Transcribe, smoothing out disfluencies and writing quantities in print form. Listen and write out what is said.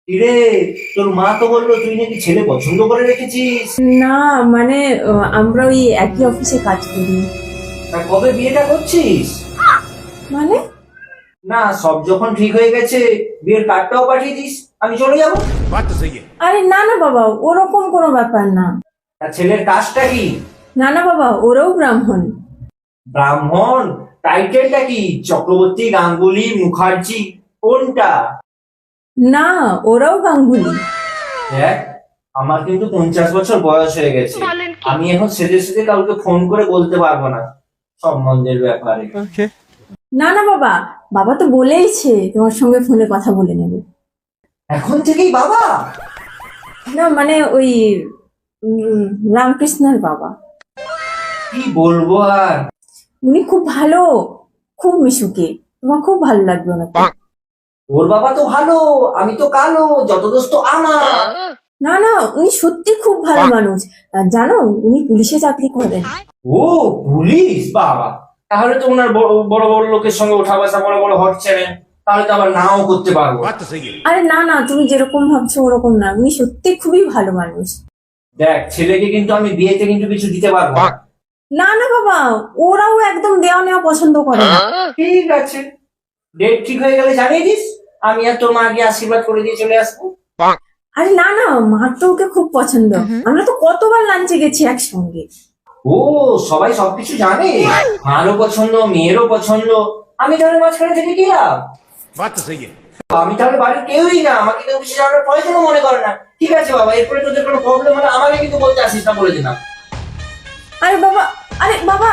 কিরে, তোর মা তো বললো তুই নাকি ছেলে পছন্দ করে রেখেছিস। না মানে আমরা ওই একই অফিসে কাজ করি। তা কবে বিয়েটা করছিস? মানে না, সব যখন ঠিক হয়ে গেছে বিয়ের কার্ডটাও পাঠিয়ে দিস, আমি চলে যাবো। बात तो सही है। আরে না না বাবা, ওরকম কোনো ব্যাপার না। আর ছেলের কাজটা কি? না না বাবা, ওরাও ব্রাহ্মণ। ব্রাহ্মণ? টাইটেলটা কি? চক্রবর্তী, গাঙ্গুলি, মুখার্জি, কোনটা? না, ওরাও গাঙ্গুলি। দেখ, আমার কিন্তু 50 বছর বয়স হয়ে গেছে। আমি এখন সেজে সেজে কাউকে ফোন করে বলতে পারবো না সম্বন্ধের ব্যাপারে। না না বাবা, বাবা তো বলেইছে তোমার সঙ্গে ফোনে কথা বলে নেবে। এখন থেকেই বাবা? না মানে ওই উম, রামকৃষ্ণের বাবা। কি বলবো আর। উনি খুব ভালো, খুব মিশুকে, তোমার খুব ভালো লাগবে ওনাকে। ওর বাবা তো ভালো, আমি তো কালো, যত দোষ তো আমার। না না, উনি সত্যি খুব ভালো মানুষ। জানো, উনি পুলিশে চাকরি করেন। ও, পুলিশ? বাবা, তাহলে তো ওনার বড় বড় বড় লোকের সঙ্গে ওঠা বসা, বড় বড় হট চ্যানেল, তাহলে তো আবার নাও করতে পারবো। बात तो सही है। আরে না না, তুমি যেরকম ভাবছো ওরকম না, উনি সত্যি খুবই ভালো মানুষ। দেখ, ছেলেকে কিন্তু আমি বিয়েতে কিন্তু কিছু দিতে পারবো না। না না বাবা, ওরাও একদম দেওয়া নেওয়া পছন্দ করে না। ঠিক আছে, ডেট ঠিক হয়ে গেলে জানিয়ে দিস, আমি আর তোর মা গিয়ে আশীর্বাদ করে দিয়ে চলে আসবো। আরে না না, মার তো ওকে খুব পছন্দ। আমরা তো কতবার লাঞ্চে গেছি একসঙ্গে। ও, সবাই সবকিছু জানে, মারও পছন্দ, মেয়েরও পছন্দ, আমি তাহলে মাঝখানে থেকে কি লাভ? बात तो सही है। আমি তাহলে বাড়ির কেউই না, আমাকে কেউ কিছু জানার প্রয়োজনও মনে করে না। ঠিক আছে বাবা, এরপরে তোদের কোনো প্রবলেম হলে আমাকে কিন্তু বলতে আসিস না, বলে দিলাম। আরে বাবা, আরে বাবা,